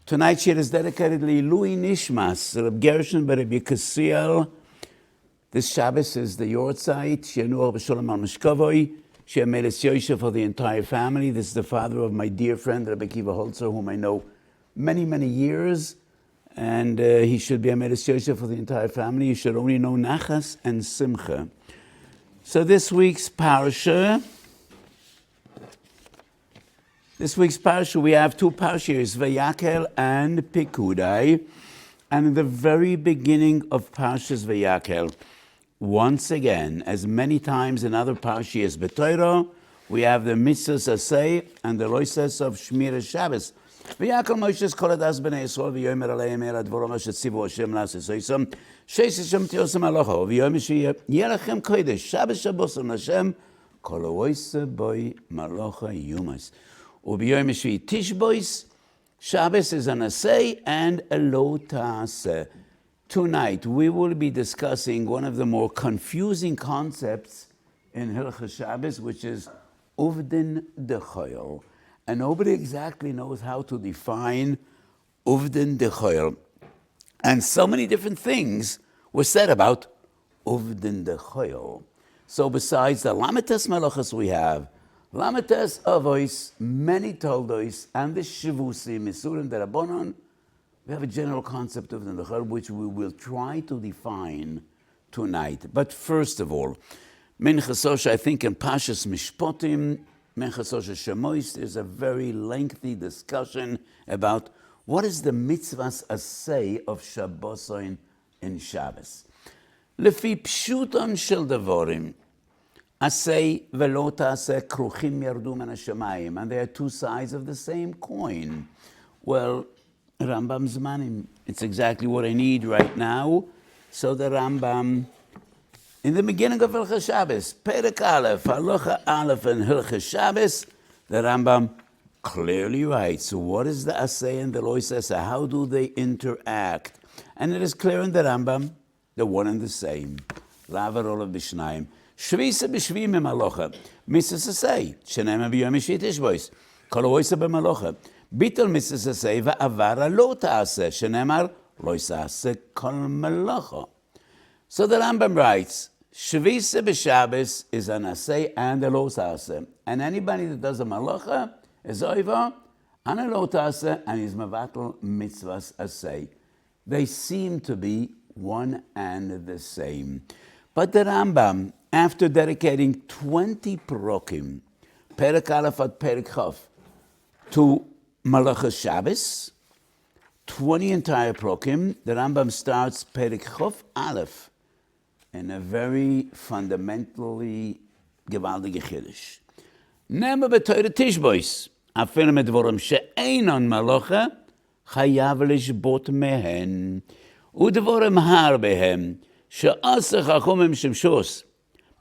Tonight's shir is dedicated to Lui Nishmas, Reb Gershon Reb Yekasiel. This Shabbos is the Yortzeit, Shiur B'Sholem al Mishkavoi, She made a Yosef for the entire family. This is the father of my dear friend, Rabbi Kiva Holzer, whom I know many, many years. And he should be a Medes Yosef for the entire family. You should only know Nachas and Simcha. So this week's parasha, we have two parashas, Vayakhel and Pekudei. And in the very beginning of Parashas Vayakhel, once again, as many times in other parashas b'Torah, we have the mitzvahs asay and the loises of Shmir Shabbos. Vayakhel Moshe's koladas b'nei Yisrael v'yomer aleim el advorim asher tzivu Hashem la'asosam sheis Hashem tiosam alocha v'yomer yelachem kodesh Shabbos Shabbosam Hashem kol ha'oise boi malocha yumas u'v'yomer tishbois Shabbos is an asay and a lo ta'aseh. Tonight, we will be discussing one of the more confusing concepts in Hilchos Shabbos, which is Uvdin dechoil. And nobody exactly knows how to define Uvdin dechoil. And so many different things were said about Uvdin dechoil. So besides the Lamites Malachas we have, Lamites Avois, many Toldois, and the Shivusim, Misurim Derabonon, we have a general concept of the Nechor, which we will try to define tonight. But first of all, Minchas Osha, I think in Pashas Mishpotim, Minchas Osha Shemois, there's a very lengthy discussion about what is the mitzvahs asay of Shabbosoin in Shabbos. Lefi pshuton shel devorim, asay velo ta'aseh kruchim yardu min hashamayim, and they are two sides of the same coin. Well, Rambam Zmanim, it's exactly what I need right now. So the Rambam, in the beginning of Hilchos Shabbos, Perek Aleph, Halacha Aleph and Hilchos Shabbos, the Rambam clearly writes, what is the Asay and the Lois Asay? How do they interact? And it is clear in the Rambam, the one and the same. Lavar Olav B'Shnayim. Shvisa B'Shvim Halacha. Mitzvah Asay. Shenema B'Yom Tishbois. Kol Oisa B'Malacha. ביטל מיtzvahs asay ועבר לא תעשה, שנאמר לא יעשה כל מלאכה. So the Rambam writes, Shvisa b'Shabbos is an asay and a lo ta'aseh. And anybody that does a malacha is over, and a lo ta'aseh, and is mevatel mitzvahs asay. They seem to be one and the same. But the Rambam, after dedicating 20 parokim, Perek Aleph at Perek Chof, to Malachas Shabbos, 20 entire prokim, the Rambam starts Perek Chof Aleph in a very fundamentally gewaltige Chiddush. Nema b'Torah Tishbois, afil medvorim she'einon malacha, chayav lishbot mehen, udvorim har behem, she'aseh chachomim shemshos,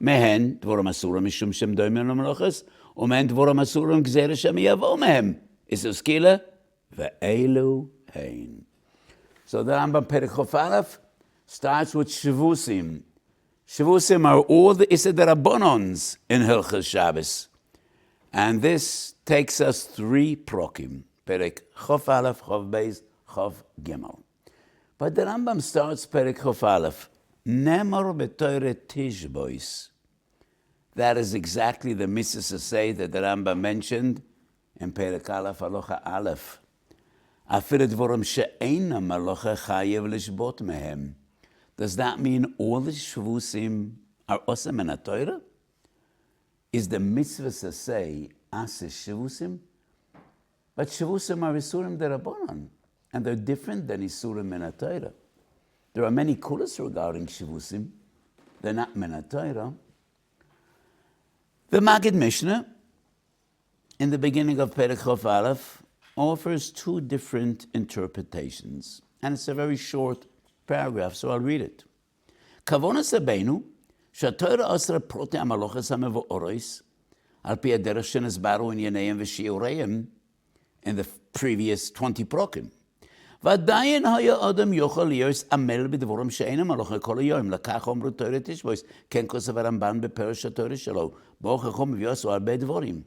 mehen dvorim asurim mishum shem doimen l'malachas, umen dvorim asurim gzera shem yavo mehem. Is a skila ve'elu hein. So the Rambam Perek Chof Aleph starts with Shivusim. Shivusim are all the Issei Derabonons in Hilchos Shabbos. And this takes us 3 prokim. Perek Chof Aleph, Chof Beis, Chof Gimel. But the Rambam starts Perek Chof Aleph. Nemor b'Torah Tishbois. That is exactly the mitzvah asay that the Rambam mentioned in Perek Aleph Halacha Aleph. Afil dvorim she'einam malacha chayev lishbot mehem. Does that mean all the shvusim are osem in a Torah? Is the mitzvah to say aseh shvusim? But shvusim are isurim derabanan, and they're different than isurim in a Torah. There are many kulas regarding shvusim. They're not min a Torah. The Maggid Mishnah, in the beginning of Perek Chof Aleph, offers 2 different interpretations. And it's a very short paragraph, so I'll read it. Kavonas Rabbeinu, she'Torah asra protei hamalochos hamevo'oros, al pi haderech shenesbaru in Yeneim v'Shiureim, in the previous 20 prokim. ועדיין היה אדם יוכל להיות עמל בדבורים שאינם הלכה כל היום, לקח אומרו תורה תשבוס, כן כוסף הרמב"ן בפרש התורה שלו, בו חכם מביא עשו הרבה דבורים.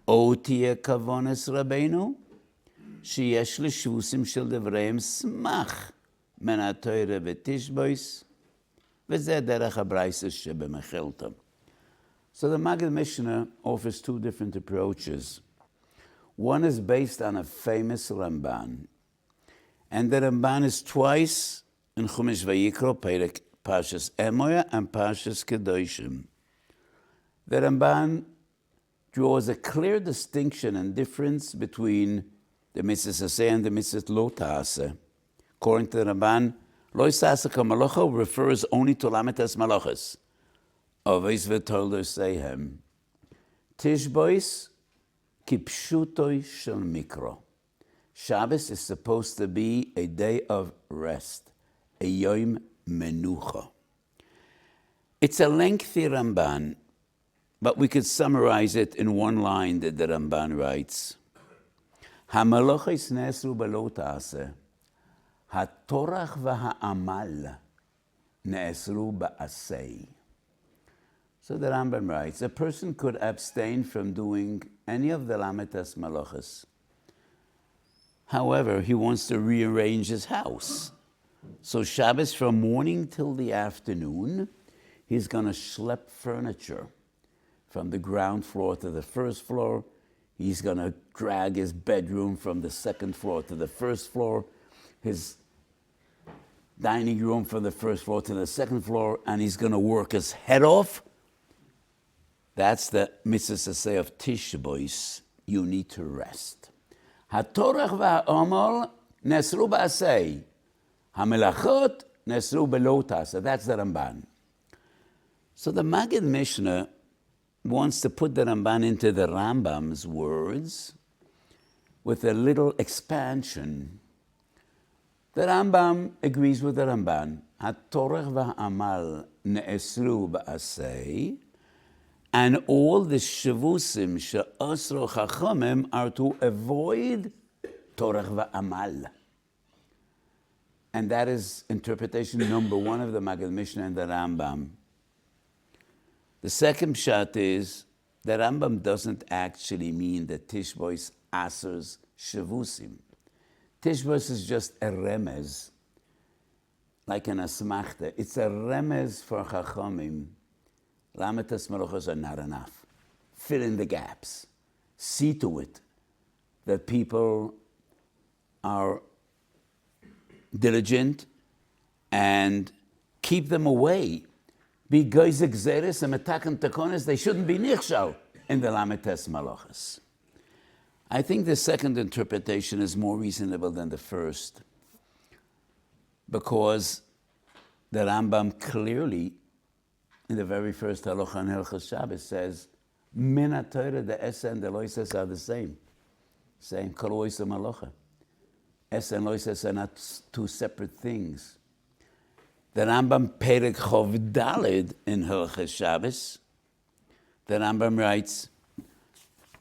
או תהיה כוונס רבנו, שיש לשבוסים של דבריהם סמך מן התורה ותשבויס, וזה דרך הברייסס שבמחילתא. So the Maggid Mishnah offers two different approaches. One is based on a famous Ramban, and the Ramban is twice in Chumash Vayikro, Perek Parshas Emoya and Parshas Kedoshim. The Ramban draws a clear distinction and difference between the Mitzvah Aseh and the Mitzvah Lo Ta'aseh. According to the Ramban, Lo Ta'aseh Kamalocha refers only to Lametes Malachas. Weiss v'tolder Seihem. Tishbois kipshutoi shel mikro. Shabbos is supposed to be a day of rest, a yom menucha. It's a lengthy Ramban, but we could summarize it in one line that the Ramban writes. Hamalochis nesru b'lo ta'aseh, hatorach v'ha'amal nesru ba'asei. So the Rambam writes, a person could abstain from doing any of the Lametes Malachas. However, he wants to rearrange his house. So Shabbos from morning till the afternoon, he's going to schlep furniture from the ground floor to the first floor. He's going to drag his bedroom from the second floor to the first floor, his dining room from the first floor to the second floor, and he's going to work his head off. That's the mitzvah say of Tishbois. You need to rest. HaTorach v'ha'omal nesru ba'asei. HaMelachot nesru b'lo ta'aseh. That's the Ramban. So the Maggid Mishnah wants to put the Ramban into the Rambam's words with a little expansion. The Rambam agrees with the Ramban. HaTorach v'ha'amal nesru ba'asei. And all the shavusim she'asro chachamim are to avoid torach va'amal. And that is interpretation number one of the Maggid Mishnah and the Rambam. The second pshat is the Rambam doesn't actually mean that Tishbois asers shavusim. Tishbois is just a remez, like an asmachta. It's a remez for chachamim. Lametes Malachos are not enough. Fill in the gaps. See to it that people are diligent and keep them away. Be goyze gzeres and metakan takones, they shouldn't be nichshal in the Lametes Malachos. I think the second interpretation is more reasonable than the first, because the Rambam clearly in the very first halacha in Hilchos Shabbos says, Min HaTorah, the Esa and the Loises are the same. Same, Kol Oisa Malacha. Esa and Loises are not two separate things. The Rambam Perek Chov Daled in Hilchos Shabbos, the Rambam writes,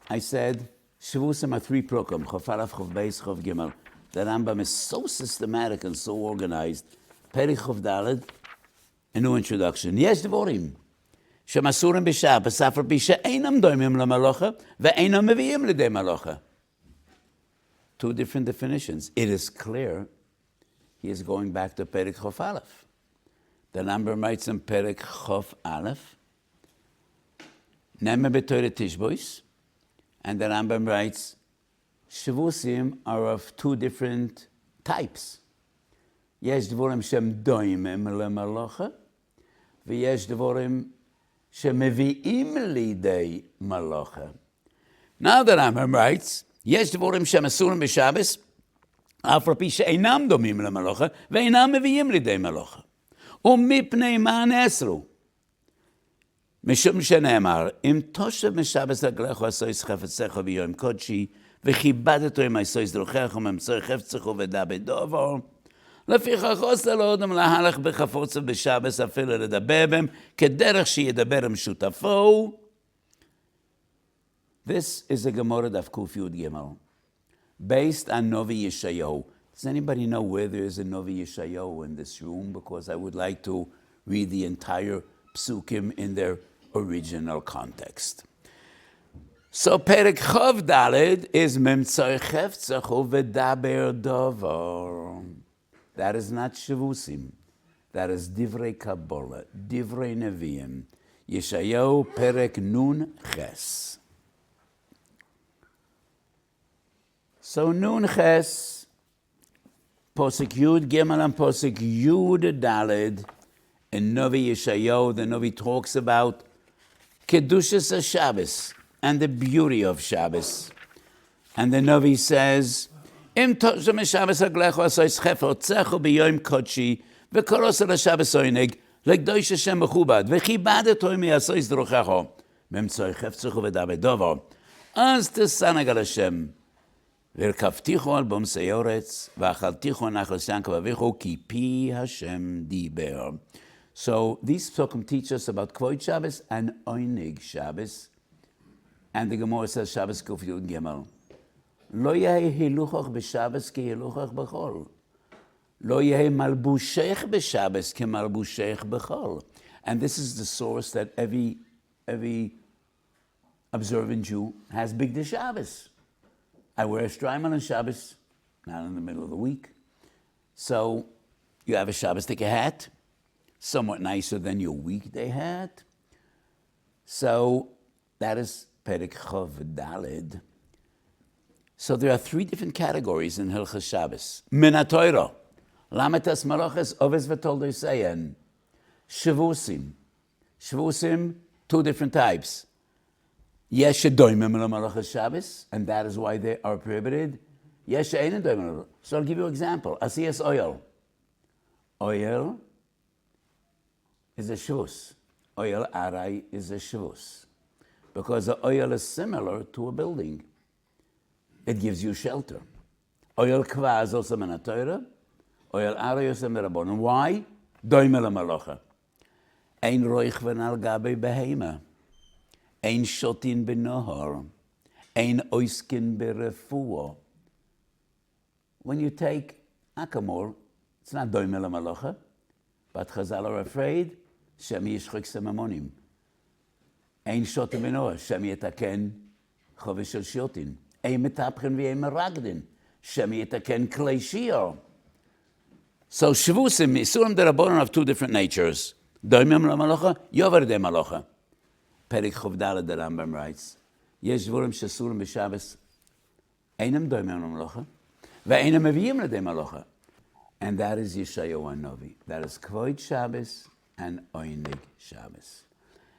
I said, Shavusim are three prokum, Chov Aleph, Chov Beis, Chov Gimel. The Rambam is so systematic and so organized. Perek Chov Daled, a new introduction. Yes, dvorim. Shemasurim b'Shabbos, afar pi she'einam doimim lemalocha, ve'einam meviim l'dei malocha. Two different definitions. It is clear he is going back to Perek Chof Aleph. The Rambam writes in Perek Chof Aleph, Neme b'Torah Tishbois, and the Rambam writes, Shavusim are of two different types. יש דבורים שהם דוימים למלוכה, ויש דבורים שמביאים לידי מלוכה. Now the Rambam writes, יש דבורים שהם אסורים בשבס, אף על פי שאינם דומים למלוכה, ואינם מביאים לידי מלוכה. ומפני מה נאסרו? משום שנאמר, אם תושב משבס רגליך ועשויס חפציך ביום קודשי, וכיבדתו עם עשויס דרכיך וממצוא חפצך ודע בדובר, לפיכך עושה לאדם להלך בחפוציו בשבס אפילו לדבר בהם, כדרך שידבר עם שותפו. This is a Gemara Daf Kuf Yud Gimel, based on Novi Yeshayahu. Does anybody know where there is a Novi Yeshayahu in this room? Because I would like to read the entire psukim in their original context. So Perek Chov Daled is Memtzoi Chefzechu V'daber Dovar. That is not Shavusim. That is Divrei Kabbalah, Divrei Neviim. Yeshayahu Perek Nun Ches. So Nun Ches, Posek Yud Gimel and Posek Yud Daled, in Novi Yeshayahu, the Novi talks about Kedushas HaShabbos and the beauty of Shabbos. And the Novi says, Im Toshem HaShabbos HaGlecho Asois Chefer Tzecho B'yoim Kodshi V'koros HaShabbos Oineg L'Kdosh Hashem Mechubad V'chibadeto Mi'asois Drochecho Memtzoi Chefzecho V'daber Dovar Az Tesaneg Al Hashem V'rkavticho Al Bomsei Oretz V'achalticho Nachlas Yankov Avicho Ki Pi Hashem Diber. So these psukim teach us about Kvod Shabbos and Oinig Shabbos. And the Gemara says Shabbos Kuf Yud Gimel. Lo yehi hiluchach b'Shabbos ki hiluchach b'chol. Lo yehi malbushech b'Shabbos ki malbushech b'chol. And this is the source that every observant Jew has Bigdei Shabbos. I wear a shtreiman on Shabbos, not in the middle of the week. So you have a Shabbos-dik hat, somewhat nicer than your weekday hat. So that is Perek Chov Daled. So there are three different categories in Hilchas Shabbos. Min HaTorah, Lametas Malachas, Oves V'Toldei Seyen, Shavusim. Shavusim, two different types. Yesh Shedoimim Malachas Shabbos, and that is why they are prohibited. Yesh She'ein Doimim. So I'll give you an example. Asiyas oil. Oil is a Shavus. Oil Arai is a Shavus. Because the oil is similar to a building. It gives you shelter. Oil kva is also min HaTorah. Oil aray is min HaRabbanan. Why? Doimel HaMalacha. Ein roich v'nal gabe behema. Ein shotin b'nohar. Ein oiskin b'refuah. When you take akamor, it's not Doimel HaMalacha, but Chazal are afraid Shem yishchok semamonim. Ein shotin b'nohar. Shem yetaken chovish shel shotin. Ein metapchen v'ein meragdin. Shem yetaken klei shiur. So Shavusim, Isurim D'Rabbanan have two different natures. Doimim LaMalacha, Yover De Malacha. Perek Chov Daled, the Rambam writes, Yesh Dvorim Shesurim B'Shabbos, Einam Doimim LaMalacha, Ve'einam Meviyim LeDe Malacha. And that is Yeshayahu HaNovi. That is Kvod Shabbos and Oinig Shabbos.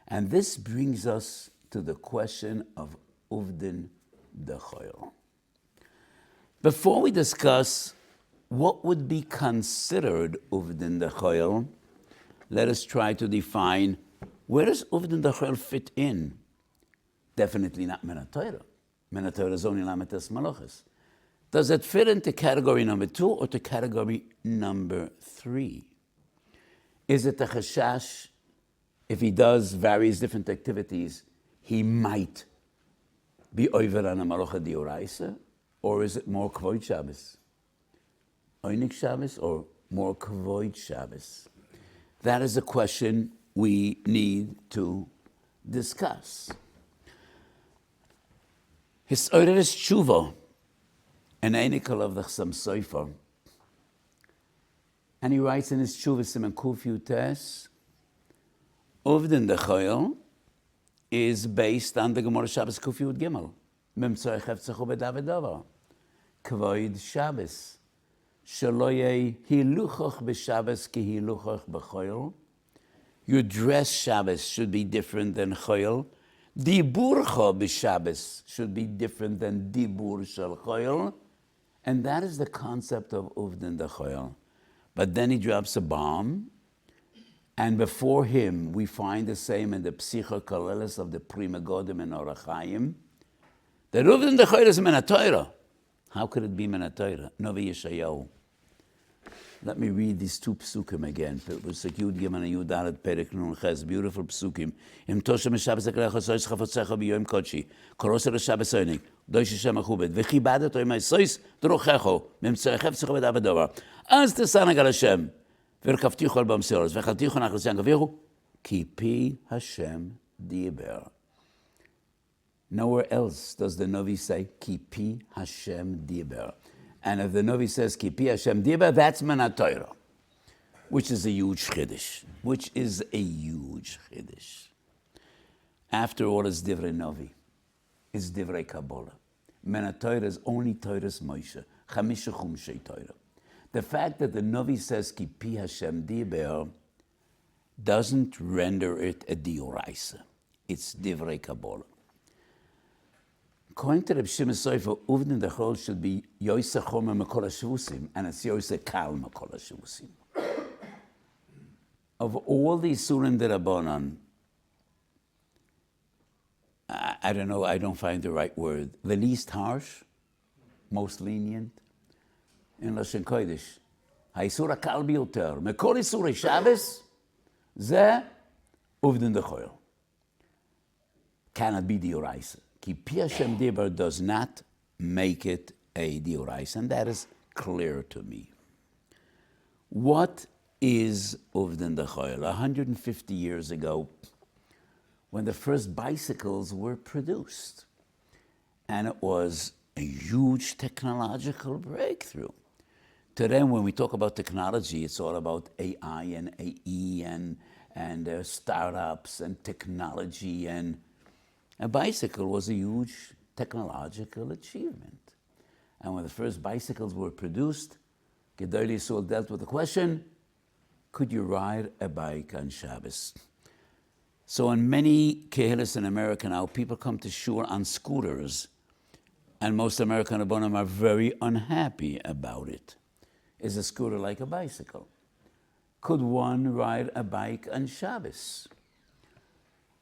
And this brings us to the question of Uvdin the Choil. Before we discuss what would be considered Uvdin the Choil, let us try to define where does Uvdin the Choil fit in? Definitely not Min HaTorah. Min HaTorah is only Lametas Malachas. Does it fit into category number 2 or to category number 3? Is it a chashash? If he does various different activities, he might be over on a malacha dioraisa, or is it more Kvod Shabbos? Oinik Shabbos or more Kvod Shabbos? That is a question we need to discuss. His Oireres Tshuva, an einikel of the Chassam Sofer, and he writes in his Tshuva Siman Kuf Yutes, Uvdin the Choil is based on the Gemara Shabbos Kuf Yud Gimel. Memtzoi Chefzecho V'daber Dovar. Kvod Shabbos. Shelo yeh hiluchach b'Shabbos ki hiluchach b'choil. Your dress Shabbos should be different than choil. Diburcha b'Shabbos should be different than dibur shel choil. And that is the concept of Uvdin the Choil. But then he drops a bomb. And before him, we find the same in the Psicha Kaleles of the Pri Megadim and Orach Chaim. The Uvdin the Choil is Min HaTorah. How could it be Min HaTorah? Novi Yeshayahu. Let me read these two psukim again. Psuk Yud Gimel and Yud Daled Perek Nun Ches. Beautiful psukim. Im Toshem Shabbos Eklecha Sois Chafotzecha B'Yom Kodshi. Korosel Shabbos Oinik. Doish Hashem Mechubed. V'chibadet Oimai Sois Drochecho. Memtzoi Chefzecho V'daber Dovar. Az Tesaneg Al Hashem. V'rkavticho Al Bomsei Oretz. V'chalticho Nachlas Yankov Ki Pi Hashem Diber. Nowhere else does the Navi say, Ki pi Hashem diber. And if the Navi says, Ki pi Hashem diber, that's min haTorah, which is a huge chiddush. After all, it's divrei Navi. It's divrei Kabbalah. Min haTorah is only Torah's Moshe. Chamisha chumshei Torah. The fact that the Navi says, Ki pi Hashem diber, doesn't render it a dioraisa. It's divrei Kabbalah. According to the Shimon Sofer, Uvdin the Chol should be Yoisa Chomer Mekol HaShavusim, and it's Yoisa Kal Mekol HaShavusim. Of all the Isurim D'Rabbanan, I don't know, I don't find the right word, the least harsh, most lenient, in Lashon Kodesh, HaIsur HaKal Biyoter, Mekol Isurei Shabbos, Zeh Uvdin the Chol. Cannot be dioraisa. Ki pi Hashem diber does not make it a dioraisa, and that is clear to me. What is Uvdin the Chol? 150 years ago, when the first bicycles were produced, and it was a huge technological breakthrough. Today, when we talk about technology, it's all about AI and AE and startups and technology, and a bicycle was a huge technological achievement. And when the first bicycles were produced, Gedolei Yisrael dealt with the question, could you ride a bike on Shabbos? So in many kehilas in America now, people come to Shiur on scooters, and most American Rabbanim are very unhappy about it. Is a scooter like a bicycle? Could one ride a bike on Shabbos?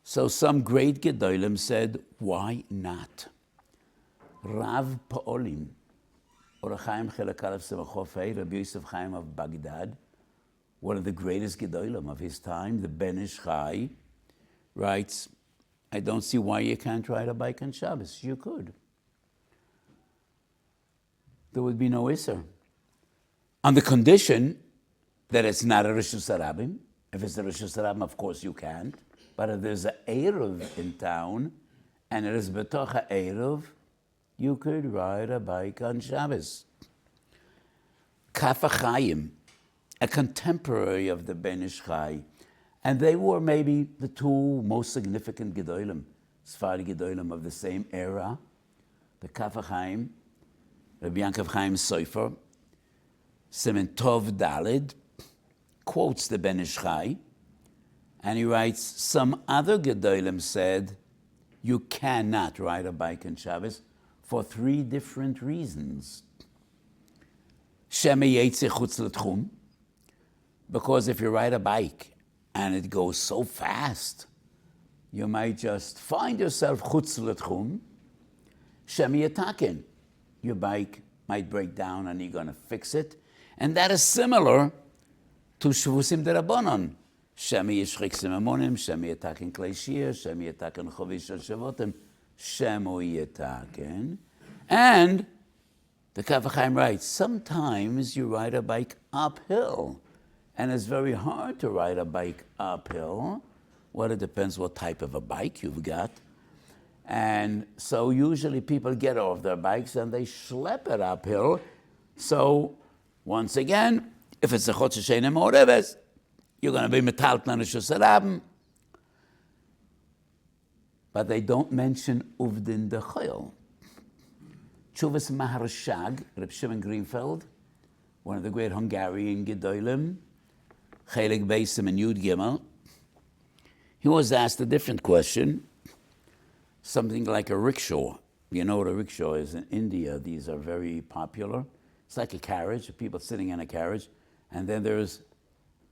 So some great Gedolim said, why not? Rav Pa'olim, Or Chaim Chelakalev Semachofei, Rabbi Yosef Chaim of Baghdad, one of the greatest Gedolim of his time, the Ben Ish Chai, writes, I don't see why you can't ride a bike on Shabbos. You could. There would be no Isser. On the condition that it's not a Rishus Harabim. If it's a Rishus Harabim, of course you can't. But if there's an Eruv in town, and it is betoch ha'eruv, you could ride a bike on Shabbos. Kaf HaChaim, a contemporary of the Ben Ish Chai, and they were maybe the two most significant Gedolim, Sfari Gedolim of the same era. The Kaf HaChaim, Rabbi Yankov Chaim Sofer, Simen Tov Daled, quotes the Ben Ish Chai, and he writes, some other Gedolim said, you cannot ride a bike on Shabbos for three different reasons. Because if you ride a bike and it goes so fast, you might just find yourself chutz l'tchum. Your bike might break down and you're going to fix it. And that is similar to Shavusim D'Rabbanan. Shemi yishchik simamonim, shemi yetaken klei shir, shemi yetaken chovish al shavotim, shemu yetaken. And the Kaf HaChaim writes, sometimes you ride a bike uphill, and it's very hard to ride a bike uphill. Well, it depends what type of a bike you've got. And so usually people get off their bikes and they schlep it uphill. So once again, if it's a chotz she'eino ma'oreves, you're going to be metalt Rishus Harabim. But they don't mention Uvdin the Chol. Chuvas Maharshag, Reb Shimon Greenfeld, one of the great Hungarian Gedolim, Chelik Beisim and Yud Gimel, he was asked a different question, something like a rickshaw. You know what a rickshaw is in India. These are very popular. It's like a carriage, people sitting in a carriage, and then there's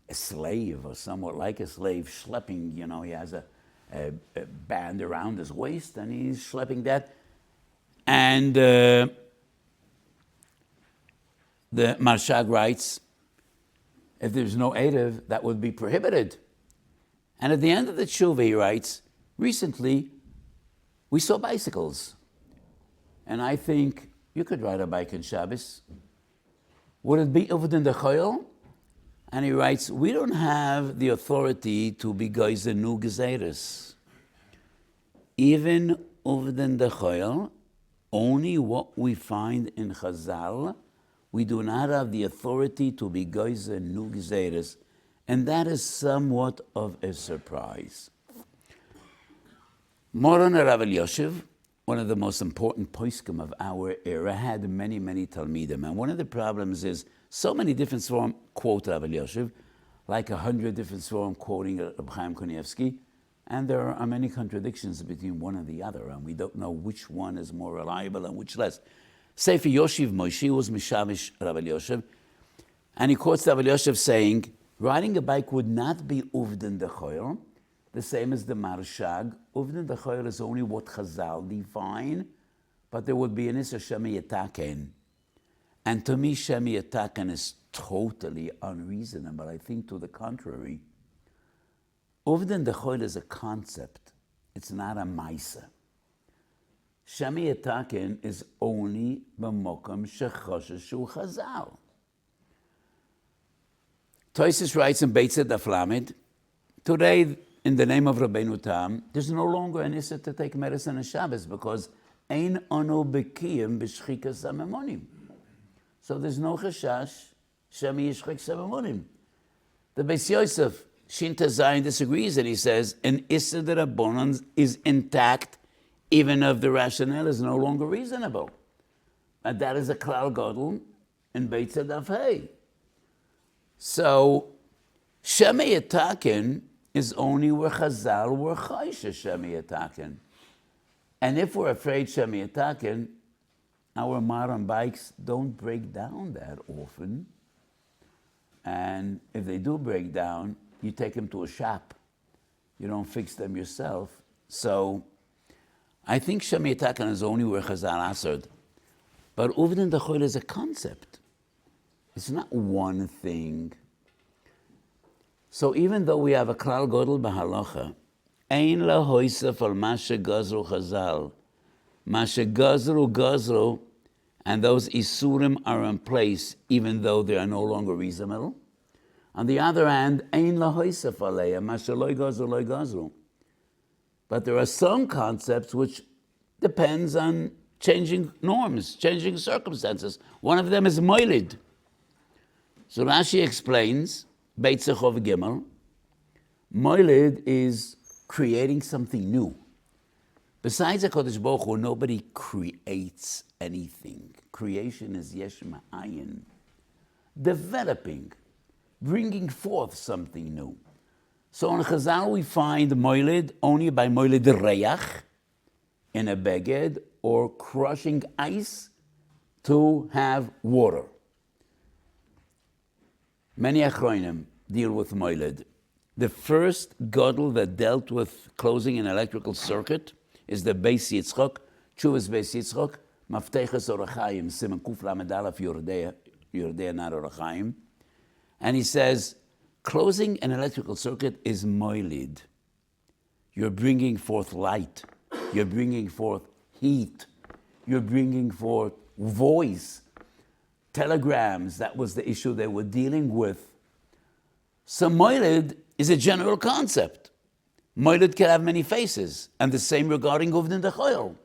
a slave, or somewhat like a slave, schlepping, he has a band around his waist, and he's schlepping that. And the Marshag writes, if there's no Erev, that would be prohibited. And at the end of the tshuva, he writes, recently, we saw bicycles. And I think you could ride a bike on Shabbos. Would it be Uvdin the Chol? And he writes, we don't have the authority to be geizer nu gezeres. Even Uvdin Dechoil, only what we find in Chazal. We do not have the authority to be geyser nu gzeres, and that is somewhat of a surprise. Moron Rav Elyashiv, one of the most important poskim of our era, had many, many talmidim, and one of the problems is so many different svarim quote Rav Elyashiv, like 100 different svarim quoting Reb Chaim Kanievsky, and there are many contradictions between one and the other, and we don't know which one is more reliable and which less. Sefer Yoshiv Moshe was Mishamish Rav Elyashiv, and he quotes Rav Elyashiv saying, riding a bike would not be Uvdin Dechoil, the same as the Marshag. Uvdin Dechoil is only what Chazal define, but there would be an Issa Shemi Yetaken. And to me, Shemi Yetaken is totally unreasonable. I think to the contrary. Uvdin Dechoil is a concept. It's not a Maisa. Shemi Yetaken is only b'mokom shechoshesh Chazal. Tosis writes in Beitzah Daf Lamed, today, in the name of Rabbeinu Tam, there's no longer an issa to take medicine on Shabbos because ein ono bekiyim b'shchikas hamemonim. So there's no chashash shemi yishchik hamemonim. The Beis Yosef Shinta Zayin disagrees, and he says an issa d'Rabbanan is intact even if the rationale is no longer reasonable. And that is a klal gadol in Beitzah Daf Hey. So Shemi Yetaken is only where Chazal were Chaysha Shemi Yetaken. And if we're afraid Shemi Yetaken, our modern bikes don't break down that often. And if they do break down, you take them to a shop. You don't fix them yourself. So I think Shemi Yetaken is only where Chazal answered. But Uvdin Dechoil is a concept. It's not one thing. So even though we have a klal gadol b'halacha, ein lahoisef al mashe gazru Chazal, mashe gazru, and those isurim are in place even though they are no longer reasonable. On the other hand, ein lahoisef aleya, mashe loy gazru. But there are some concepts which depends on changing norms, changing circumstances. One of them is moilid. So Rashi explains, Beit Zechov Gimel, moilid is creating something new. Besides HaKadosh Baruch Hu, nobody creates anything. Creation is yesh ma'ayin. Developing, bringing forth something new. So in Chazal we find moilid only by moilid reyach, in a beged, or crushing ice to have water. Many achronim deal with moilid. The first gadol that dealt with closing an electrical circuit is the Beis Yitzchok, Chuvas Beis Yitzchok, Mafteches Orachayim, Siman Kuf Lamed Aleph Yordea Nar Orachayim. And he says, closing an electrical circuit is moilid. You're bringing forth light. You're bringing forth heat. You're bringing forth voice. Telegrams, that was the issue they were dealing with. So moilid is a general concept. Moilid can have many faces, and the same regarding Uvdin Dechoil.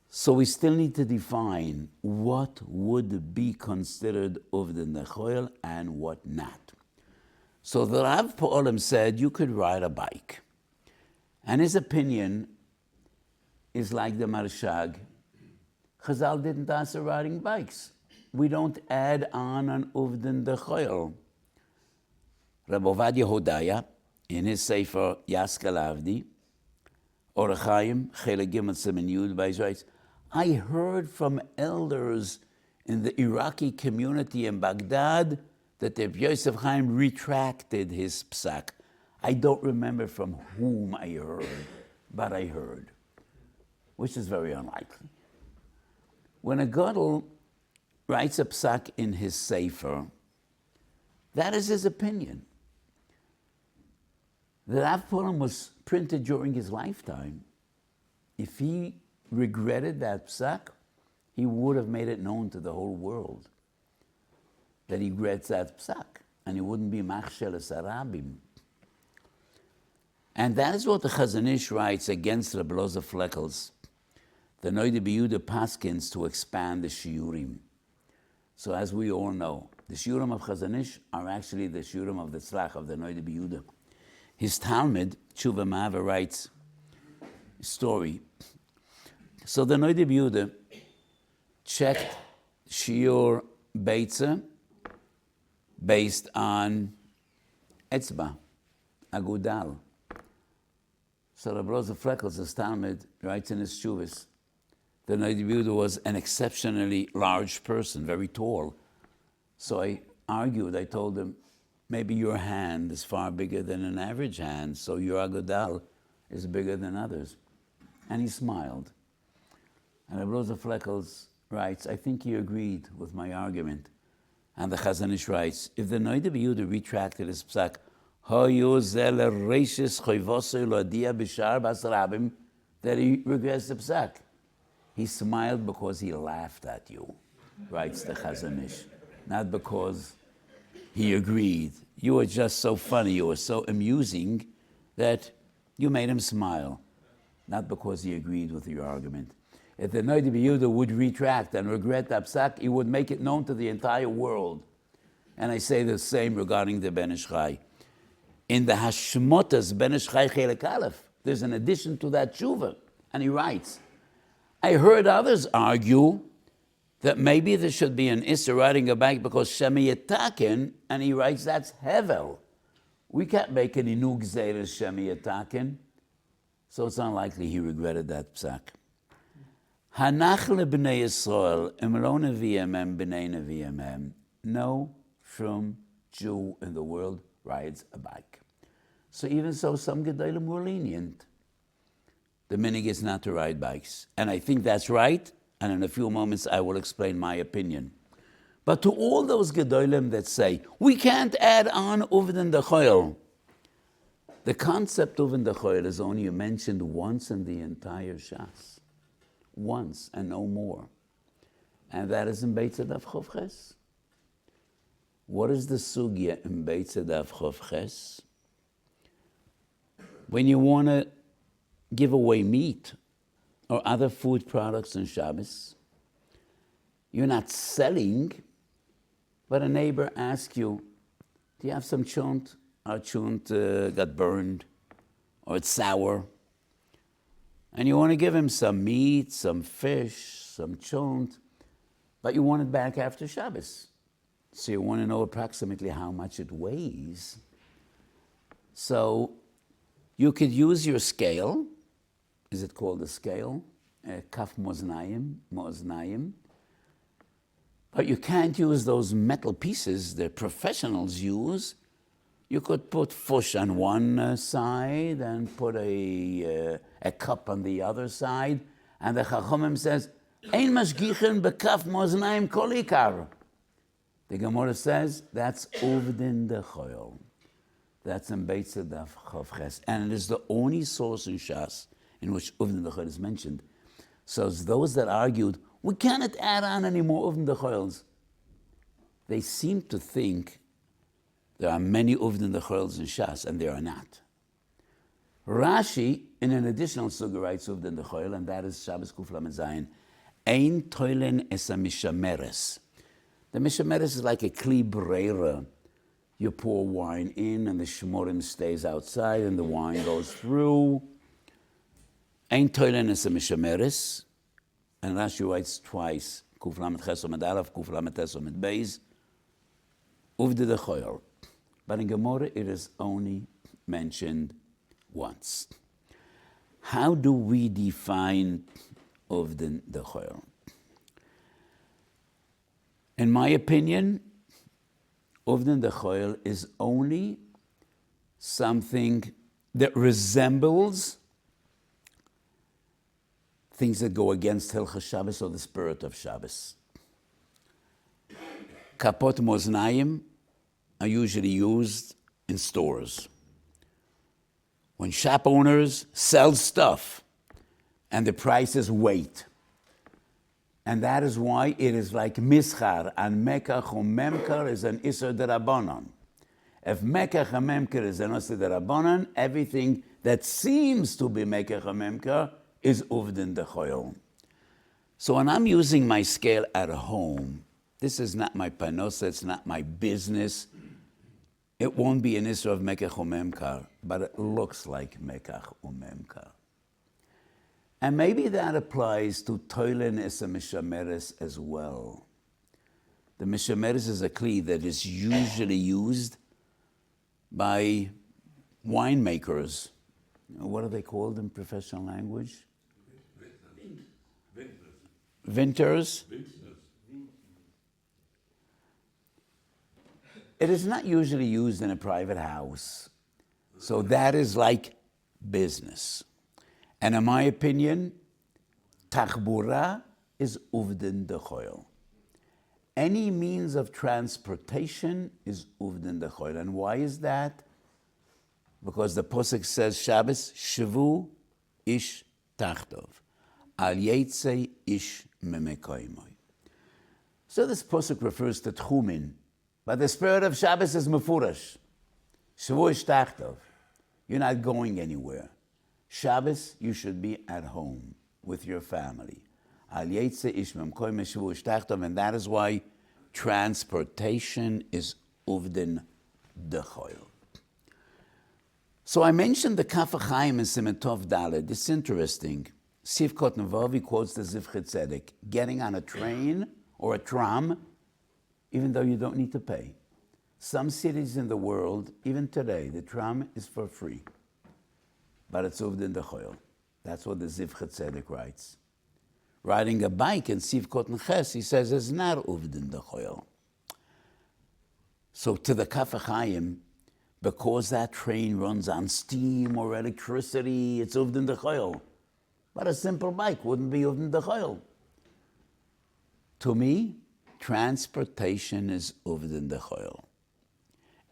So we still need to define what would be considered Uvdin Dechoil and what not. So the Rav Po'olim said you could ride a bike. And his opinion is like the Marshag. Chazal didn't answer riding bikes. We don't add on an Uvdin Dechoil. Rabbi Ovadia Hodaya, in his Sefer Yaskel Avdi, Orachaim, Chelek Gimel Siman Yud, writes, I heard from elders in the Iraqi community in Baghdad that the Yosef Chaim retracted his psak. I don't remember from whom I heard, but I heard, which is very unlikely. When a gadol writes a psak in his sefer, that is his opinion. The Rav Po'olim was printed during his lifetime. If he regretted that psak, he would have made it known to the whole world that he regrets that psak, and he wouldn't be machshel es harabim. And that is what the Chazon Ish writes against Reb Loza Fleckels. The Noida B'Yehuda paskins to expand the Shiurim. So as we all know, the Shiurim of Chazon Ish are actually the Shiurim of the Tzlach of the Noida B'Yehuda. His Talmud, Tshuva Ma'ava, writes a story. So the Noida B'Yehuda checked Shiur Beitza based on Etzba, Agudal. So Reb Loza Fleckels, his Talmud, writes in his Shuvas, the Noida B'Yehuda was an exceptionally large person, very tall. So I argued, I told him, maybe your hand is far bigger than an average hand, so your Agudal is bigger than others. And he smiled. And Reb Loza Fleckels writes, I think he agreed with my argument. And the Chazon Ish writes, if the Noida B'Yehuda retracted his psak, that he regrets the psak. He smiled because he laughed at you, writes the Chazon Ish, not because he agreed. You were just so funny, you were so amusing that you made him smile, not because he agreed with your argument. If the Noida B'Yehuda would retract and regret that psak, he would make it known to the entire world. And I say the same regarding the Ben Ish Chai. In the Hashmotas Ben Ish Chai Chelek Aleph, there's an addition to that tshuva, and he writes, I heard others argue that maybe there should be an Issa riding a bike because Shemi Yetaken, and he writes that's Hevel. We can't make an Inug Zayr Shemi Yetaken, so it's unlikely he regretted that psak. Hanach lebnei Yisrael im lo nevi'emem b'nei nevi'emem. No shum Jew in the world rides a bike. So even so, some Gedolim were lenient. The minig is not to ride bikes. And I think that's right, and in a few moments I will explain my opinion. But to all those Gedolim that say, we can't add on Uvdin Dechoil, the concept of Uvdin Dechoil is only mentioned once in the entire Shas. Once and no more. And that is in Beit Daf Chof Ches. What is the sugya in Beit Daf Chof Ches? When you want to give away meat or other food products on Shabbos, you're not selling, but a neighbor asks you, do you have some chunt? Our chunt got burned, or it's sour. And you want to give him some meat, some fish, some chunt, but you want it back after Shabbos. So you want to know approximately how much it weighs. So you could use your scale. Is it called a scale? Kaf moznayim. But you can't use those metal pieces the professionals use. You could put fush on one side and put a cup on the other side. And the Chachomim says, Ein mashgichen bekaf moznayim kol ikar. The Gemara says, that's Uvdin Dechoil. That's in Beit Daf Chof Ches. And it is the only source in Shas in which Uvdin Dechoil is mentioned. So it's those that argued, we cannot add on any more Uvdin Dechoils. They seem to think there are many Uvdin Dechoils in Shas, and there are not. Rashi, in an additional sugya, writes Uvdin Dechoil, and that is Shabbos Kuf Lamed Zayin, Ein toilen es a mishameres. The mishameres is like a kli breira. You pour wine in, and the shmorim stays outside, and the wine goes through. Ein toilen es a mishameres. And Rashi writes twice, Kuf Lamed Ches Omed Aleph, Kuf Lamed Tes Omed Beis, Uvdin Dechoil. But in Gemara, it is only mentioned once. How do we define Uvdin Dechoil? In my opinion, Uvdin Dechoil is only something that resembles things that go against Hilchas Shabbos or the spirit of Shabbos. Kapot moznayim are usually used in stores. When shop owners sell stuff and the price is weight. And that is why it is like mischar, and mekach or memkar is an iser derabanan. If Mekach HaMemker is an Oseh D'Rabbanan, everything that seems to be Mekach HaMemker is Uvdin D'Choil. So when I'm using my scale at home, this is not my panosa, it's not my business. It won't be an issue of Mekach HaMemker, but it looks like Mekach HaMemker. And maybe that applies to Toilen es a Mishameres as well. The Mishameres is a kli that is usually used by winemakers. What are they called in professional language? Vintners. It is not usually used in a private house. So that is like business. And in my opinion, tachbura is uvdin dechoil. Any means of transportation is uvdin dechoil. And why is that? Because the Pasuk says, Shabbos, Shavu ish tachtov. Al yetze ish memekoimoy. So this Pasuk refers to Tchumin. But the spirit of Shabbos is mefurash. Shavu ish tachtov. You're not going anywhere. Shabbos, you should be at home with your family. Al yetze ish memekoimoy shavu ish tachtov. And that is why transportation is uvdin dechoil. So I mentioned the Kaf HaChaim in Simetov Dalet. It's interesting. Sivkot Nevavi quotes the Zivchei Tzedek, getting on a train or a tram, even though you don't need to pay. Some cities in the world, even today, the tram is for free. But it's uvdin dechoil. That's what the Zivchei Tzedek writes. Riding a bike in Sivkot Neches, he says, is not uvdin dechoil. So to the Kaf HaChaim, because that train runs on steam or electricity, it's uvdin dechoil. But a simple bike wouldn't be uvdin dechoil. To me, transportation is uvdin dechoil.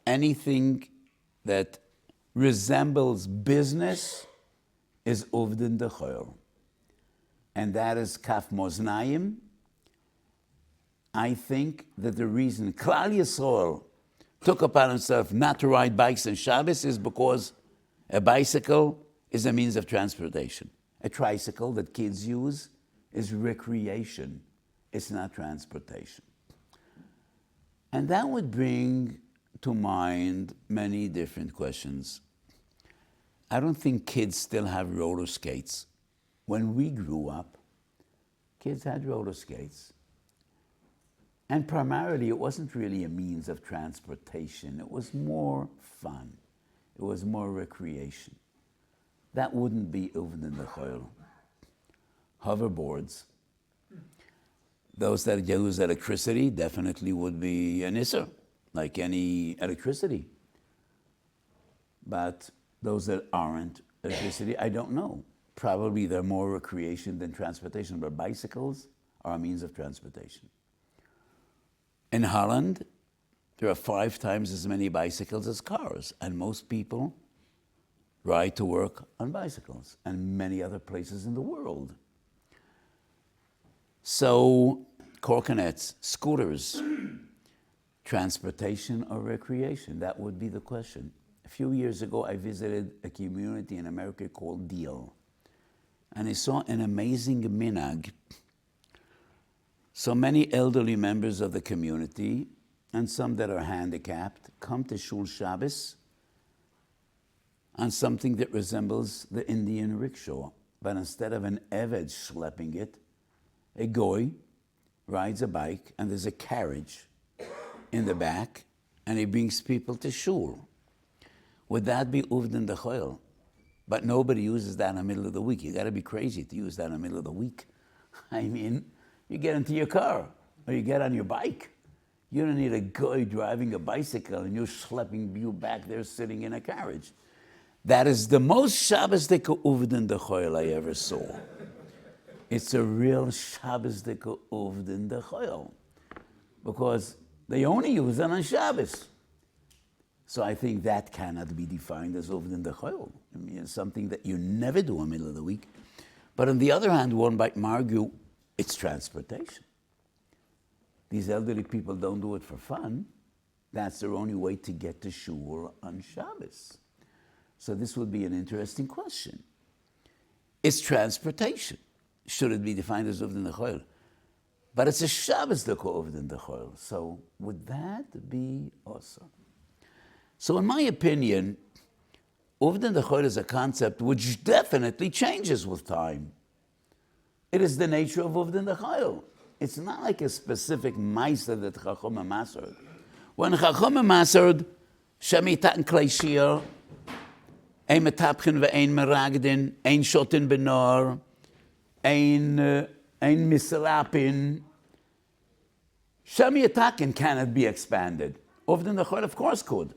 Anything that resembles business is uvdin dechoil. And that is kaf moznayim. I think that the reason Klal Yisrael took upon himself not to ride bikes on Shabbos is because a bicycle is a means of transportation. A tricycle that kids use is recreation. It's not transportation. And that would bring to mind many different questions. I don't think kids still have roller skates. When we grew up, kids had roller skates. And primarily, it wasn't really a means of transportation. It was more fun. It was more recreation. That wouldn't be uvdin dechoil. Hoverboards, those that use electricity definitely would be an isser, like any electricity. But those that aren't electricity, I don't know. Probably they're more recreation than transportation, but bicycles are a means of transportation. In Holland, there are 5 times as many bicycles as cars, and most people ride to work on bicycles, and many other places in the world. So, corkenets, scooters, transportation or recreation, that would be the question. A few years ago, I visited a community in America called Deal, and I saw an amazing minhag. So many elderly members of the community and some that are handicapped come to Shul Shabbos on something that resembles the Indian rickshaw. But instead of an Eved schlepping it, a goy rides a bike and there's a carriage in the back and he brings people to Shul. Would that be uvdin dechoil? But nobody uses that in the middle of the week. You got to be crazy to use that in the middle of the week. I mean, you get into your car or you get on your bike. You don't need a guy driving a bicycle and you're schlepping you back there sitting in a carriage. That is the most Shabbos-dike uvdin dechoil I ever saw. It's a real Shabbos-dike uvdin dechoil because they only use it on Shabbos. So I think that cannot be defined as uvdin dechoil. I mean, it's something that you never do in the middle of the week. But on the other hand, one might argue it's transportation. These elderly people don't do it for fun. that's their only way to get to Shiur on Shabbos. So this would be an interesting question. It's transportation. Should it be defined as Uvdin Dechol? But it's a Shabbos to call Uvdin Dechol. So would that be also? So in my opinion, Uvdin Dechol is a concept which definitely changes with time. It is the nature of Uvdin Dechol. It's not like a specific meister that Chacham mastered. When Chacham mastered, Shemitat Klei Shiur, ein metapchen ve'ein meragdin, ein shotin benor, ein misalapin. Shemiatakin cannot be expanded. Uvdin Dechol, of course, could.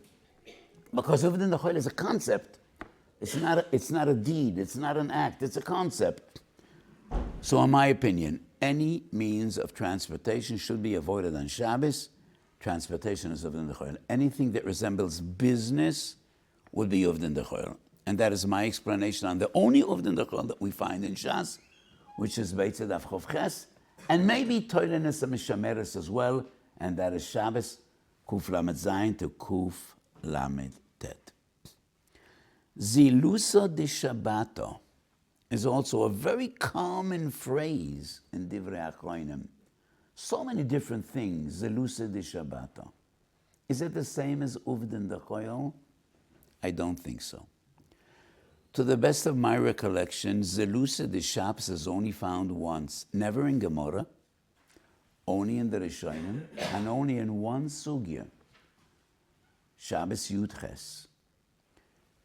Because Uvdin Dechol is a concept. It's not a deed. It's not an act. It's a concept. So in my opinion, any means of transportation should be avoided on Shabbos. Transportation is Uvdin Dechol. Anything that resembles business would be Uvdin Dechol. And that is my explanation on the only Uvdin Dechol that we find in Shas, which is Beitzad Av Chov Ches, and maybe Toilenes and Mishameres as well, and that is Shabbos, Kuf Lamed Zayin to Kuf Lamed Tet. Zilusa de Shabbato is also a very common phrase in Divrei Achronim. So many different things, Zilusa de Shabbato. Is it the same as Uvdin Dechol? I don't think so. To the best of my recollection, Zilusa de Shabbos is only found once, never in Gemara, only in the Rishonim, and only in one sugya, Shabbos Yud Ches.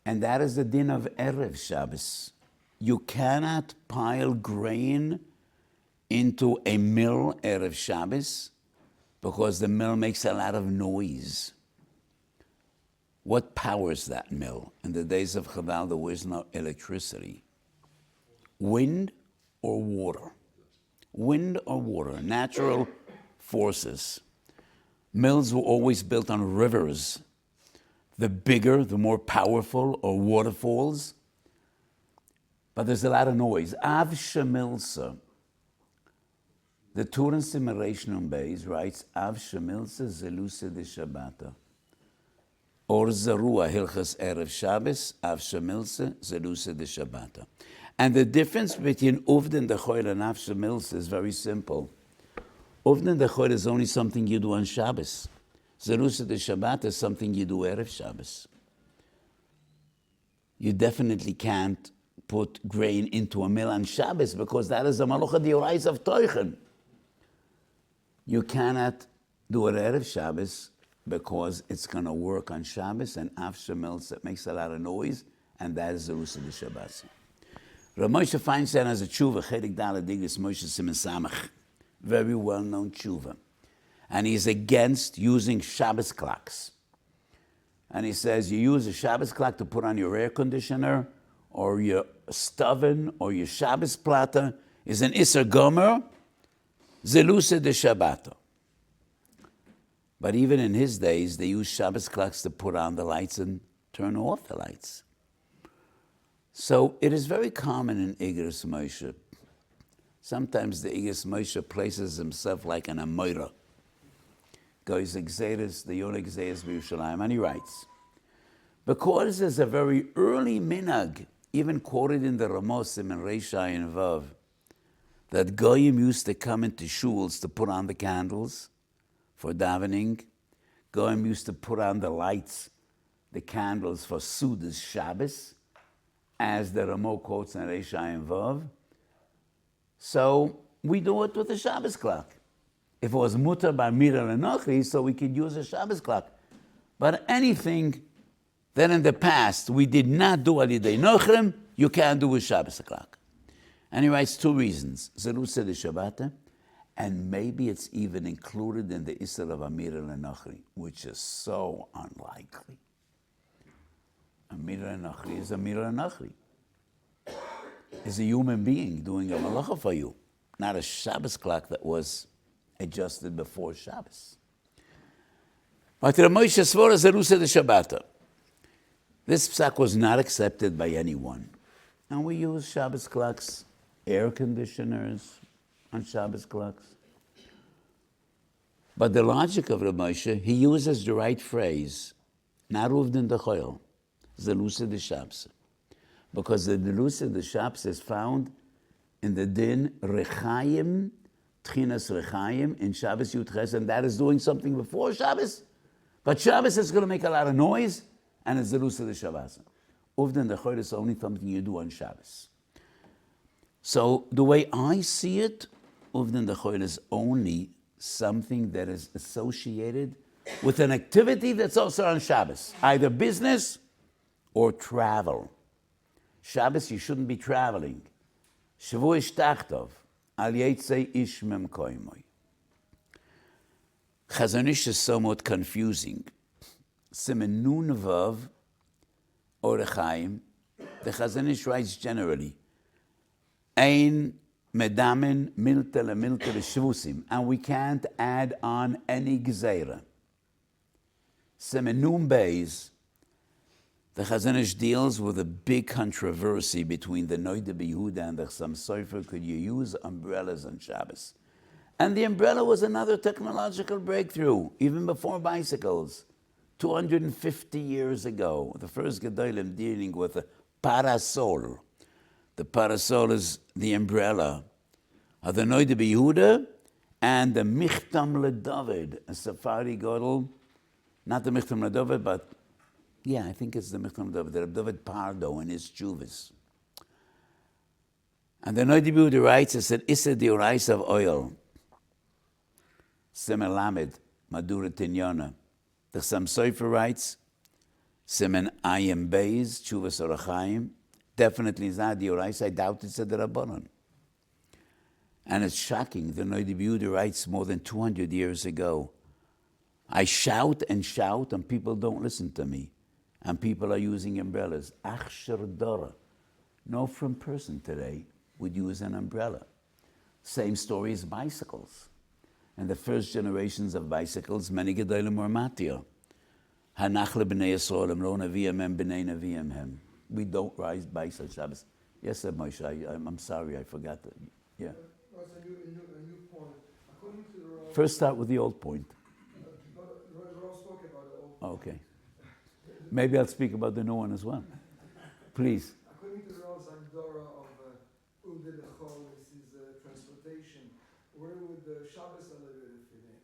And that is the din of Erev Shabbos. You cannot pile grain into a mill Erev Shabbos because the mill makes a lot of noise. What powers that mill? In the days of Chabal, there was no electricity. Wind or water? Wind or water, natural forces. Mills were always built on rivers. The bigger, the more powerful, or waterfalls. But there's a lot of noise. Av Shemilsa. The Turin Simulation Beis writes, Av Shemilsa Zelusa de Shabbata. Or Zarua Hilchas Erev Shabbos, Av Shemilsa Zelusa de Shabbata. And the difference between Uvdin Dechol and Av Shemilsa is very simple. Uvdin Dechol is only something you do on Shabbos. Zelusa de Shabbat is something you do Erev Shabbos. You definitely can't put grain into a mill on Shabbos because that is a Malucha Diorais of Teuchen. You cannot do it Erev Shabbos because it's going to work on Shabbos and Av Shemilsa, it makes a lot of noise, and that is Zelusa de Shabbat. Rav Moshe Feinstein has a tshuva, Chelik Daled Digris Moshe Simen Samach, very well-known tshuva. And he's against using Shabbos clocks. And he says you use a Shabbos clock to put on your air conditioner or your oven or your Shabbos plata is an Isser Gomer, Zelusa de Shabbato. But even in his days, they used Shabbos clocks to put on the lights and turn off the lights. So it is very common in Igros Moshe. Sometimes the Igros Moshe places himself like an Amoira. Goes Exeris, the Yon Exeris B'Yushalayim, and he writes, because there's a very early minhag, even quoted in the Ramosim and Reishai and Vav, that Goyim used to come into shuls to put on the candles for davening. Goyim used to put on the lights, the candles for Sudas Shabbos, as the Ramo quotes in Reishai and Vav. So we do it with a Shabbos clock. If it was mutar by Mira and Nochri, so we could use a Shabbos clock. But anything that in the past we did not do al yidei Nochrim, you can't do with Shabbos clock. And he writes two reasons. Zelusa de Shabbat, and maybe it's even included in the Isser of Amira and Nochri, which is so unlikely. Amira and Nochri is Amira and Nochri. Is a human being doing a malacha for you, not a Shabbos clock that was adjusted before Shabbos. But Rav Moshe Svora Zelusa de Shabbat. This psak was not accepted by anyone. And we use Shabbos clocks, air conditioners on Shabbos clocks. But the logic of Rabbi Moshe, he uses the right phrase, not Uvdin Dechoil, Zelusa de Shabbos. Because the Zelusa de Shabbos is found in the din Rechayim, Tchinas Rechayim, in Shabbos Yud Ches, and that is doing something before Shabbos. But Shabbos is going to make a lot of noise, and it's Zelusa de Shabbos. Uvdin Dechoil is only something you do on Shabbos. So the way I see it, Uvdin Dechoil is only something that is associated with an activity that's also on Shabbos, either business or travel. Shabbos, you shouldn't be traveling. Shavu ishtachtov, al yetzei ish memkoimoi. Chazon Ish is somewhat confusing. Simen Nun Vav Orechaim, the Chazon Ish writes generally, Ein medamen milta lemilta l'shvusim, and we can't add on any gzeira. Simen Nun Beis, the Chazon Ish deals with a big controversy between the Noida B'Yehuda and the Chassam Sofer. Could you use umbrellas on Shabbos? And the umbrella was another technological breakthrough, even before bicycles. 250 years ago, the first Gedolim dealing with a parasol. The parasol is the umbrella of the Noida B'Yehuda and the Michtam LeDavid, a Safari Godel, not the Michtam LeDavid, but yeah, I think it's the Michtam LeDavid, the David Pardo in his Chuvas. And the Noida B'Yehuda writes, it said, Issa Diorais of oil, Simen Lamed, Madura Tinyona. The Chassam Sofer writes, Simen Ayim Beis, Chuvas Orachaim, definitely Zad Diorais, I doubt it's a Rabbanon. And it's shocking, the Noida B'Yehuda writes more than 200 years ago, I shout and people don't listen to me. And people are using umbrellas. Ach Dora. No from person today would use an umbrella. Same story as bicycles. And the first generations of bicycles, many gedolim were matio. Hanach lebnei Yisrael lo naviyam hem b'nei naviyam hem. We don't ride bikes on Shabbos. Yes, Moshe, I'm sorry, I forgot that. Yeah. That's a new point. According to the First start with the old point. Ross spoke about the old point. Okay. Maybe I'll speak about the new one as well. Please. According to the Ross Agdora of Uvdin Dechoil, this is transportation. Where would the Shabbos elevator fit in?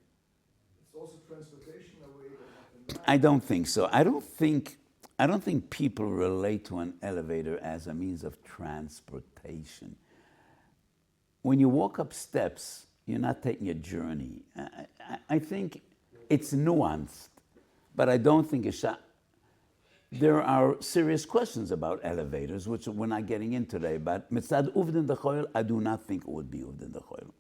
It's also transportation away that happened. I don't think so. I don't think people relate to an elevator as a means of transportation. When you walk up steps, you're not taking a journey. I think it's nuanced, but I don't think there are serious questions about elevators, which we're not getting into today, but mitzad Uvdin Dechoil, I do not think it would be Uvdin Dechoil.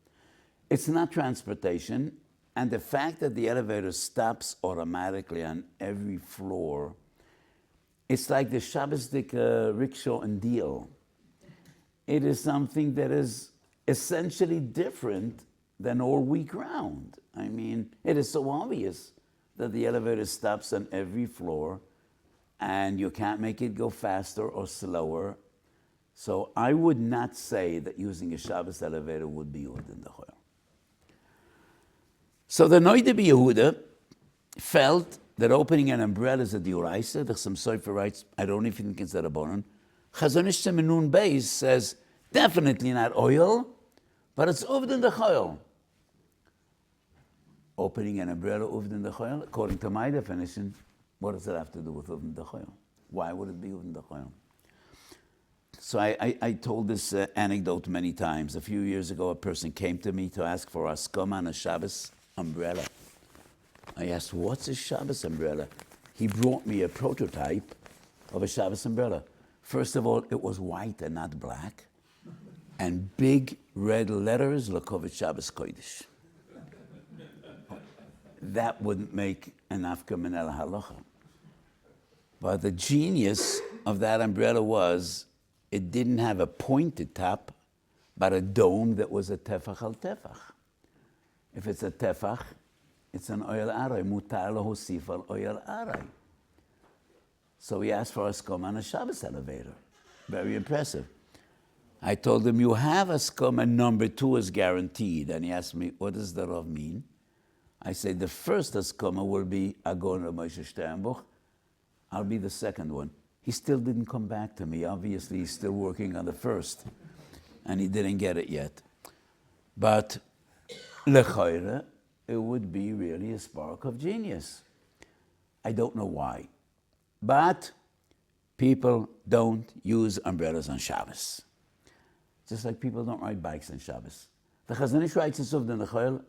It's not transportation, and the fact that the elevator stops automatically on every floor, it's like the Shabbosdik rickshaw and deal. It is something that is essentially different than all week round. I mean, it is so obvious that the elevator stops on every floor, and you can't make it go faster or slower. So I would not say that using a Shabbos elevator would be Uvdin Dechoil. So the Noida B'Yehuda felt that opening an umbrella is a diuraisa. The Chassam Sofer writes, I don't even think it's a Rabbanon. Chazon Ish Simen Nun Beis says, definitely not oil, but it's Uvdin Dechoil. Opening an umbrella, Uvdin Dechoil, according to my definition, what does it have to do with Uvdin Dechoil? Why would it be Uvdin Dechoil? So I told this anecdote many times. A few years ago, a person came to me to ask for a skoma on a Shabbos umbrella. I asked, what's a Shabbos umbrella? He brought me a prototype of a Shabbos umbrella. First of all, it was white and not black, and big red letters, Lakovit Shabbos Kodesh. That wouldn't make an afka min el halacha. But the genius of that umbrella was it didn't have a pointed top, but a dome that was a tefach al tefach. If it's a tefach, it's an oyel aray. Mutar lohosif al oyel aray. So he asked for a skoma on a Shabbos elevator. Very impressive. I told him, you have a skoma, number 2 is guaranteed. And he asked me, what does the Rav mean? I say the first Haskama will be Agon Moshe Sternbuch. I'll be the second one. He still didn't come back to me. Obviously, he's still working on the first, and he didn't get it yet. But Lechoire, it would be really a spark of genius. I don't know why. But people don't use umbrellas on Shabbos. Just like people don't ride bikes on Shabbos. The Chazon Ish writes in Uvdin Lechoire,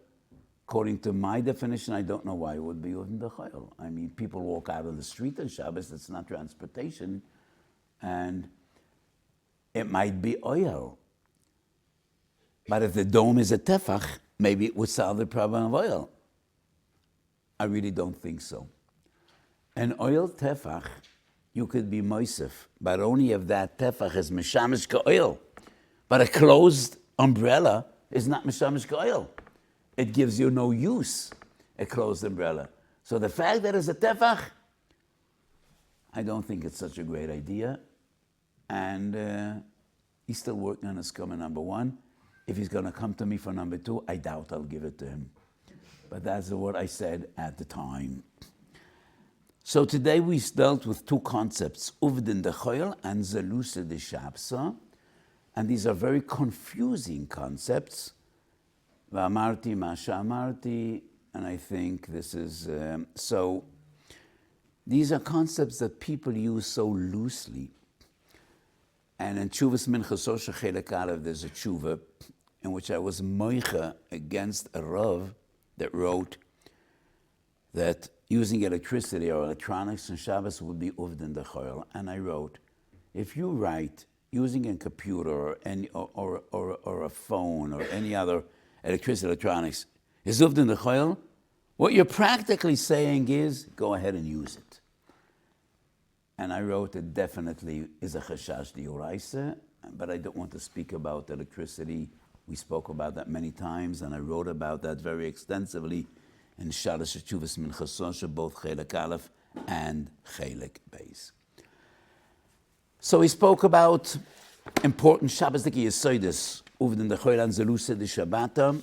according to my definition, I don't know why it would be Uvdin Lechoire. I mean, people walk out of the street on Shabbos, that's not transportation, and it might be oil. But if the dome is a tefach, maybe it would solve the problem of oil. I really don't think so. An oil tefach, you could be moisef, but only if that tefach is mishamish ka'oil. But a closed umbrella is not mishamish ka'oil. It gives you no use, a closed umbrella. So the fact that it's a tefach, I don't think it's such a great idea. And he's still working on his Haskama number 1. If he's going to come to me for number 2, I doubt I'll give it to him. But that's what I said at the time. So today we dealt with 2 concepts, Uvdin Lechoire and Zelusa de Shabsa. And these are very confusing concepts. V'amarti masha amarti, and I think this is, so these are concepts that people use so loosely. And in Tshuvas Minchasosha Chelek Aleph, there's a tshuva in which I was moicha against a Rav that wrote that using electricity or electronics on Shabbos would be Uvdin Lechoire. And I wrote, if you write using a computer or a phone or any other electricity, electronics, is Uvdin Lechoire, what you're practically saying is, go ahead and use it. And I wrote it definitely is a chashash d'oraisa, but I don't want to speak about electricity. We spoke about that many times, and I wrote about that very extensively in Shalosh Tshuvas Minchasosha, both Chelek Aleph and Chelek Beis. So he spoke about important Shabbosdik Yesodis, Uvdin Lechoire and Zelusa de Shabbata,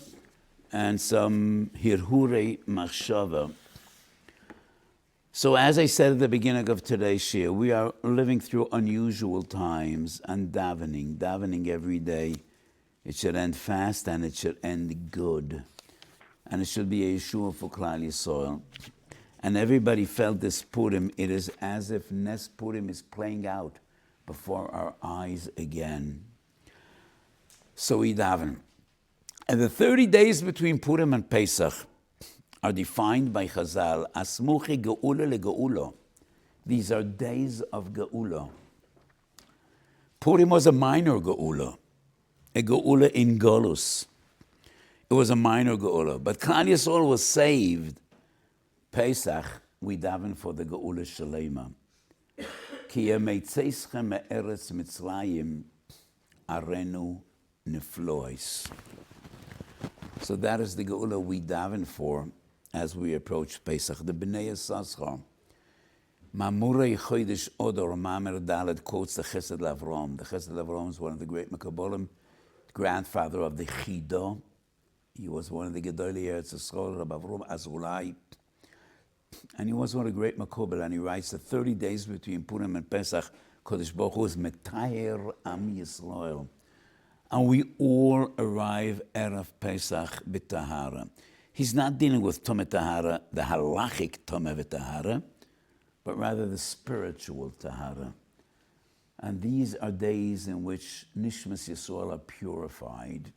and some Hirhure Machshava. So as I said at the beginning of today's shiur, we are living through unusual times and davening every day. It should end fast and it should end good. And it should be a Yeshua for Klal Yisrael. And everybody felt this Purim. It is as if Nes Purim is playing out before our eyes again. So we daven. And the 30 days between Purim and Pesach are defined by Chazal as Smuchi Geula leGeula. These are days of Geula. Purim was a minor Geula, a Geula in Golus. It was a minor Geula, but Klal Yisrael was saved. Pesach, we daven for the Geula Shalema. Ki yemeitzeichem me'eretz Mitzrayim arenu niflois. So that is the Geula we daven for as we approach Pesach. The Bnei Yissaschar, Mamurei Chodesh Odor, Mamer Dalet quotes the Chesed Lavrom. The Chesed Lavrom is one of the great Mekabolim, grandfather of the Chidah. He was one of the Gedolei Eretz Yisrael, Rabbi Avrom Azulai. And he was one of the great Mekobel, and he writes that 30 days between Purim and Pesach, Kodesh Baruch Hu is Metayer Am Yisrael. And we all arrive Erev Pesach b'Tahara. He's not dealing with Tomei Tahara, the halachic Tomei v'Tahara, but rather the spiritual Tahara. And these are days in which Nishmas Yisrael are purified.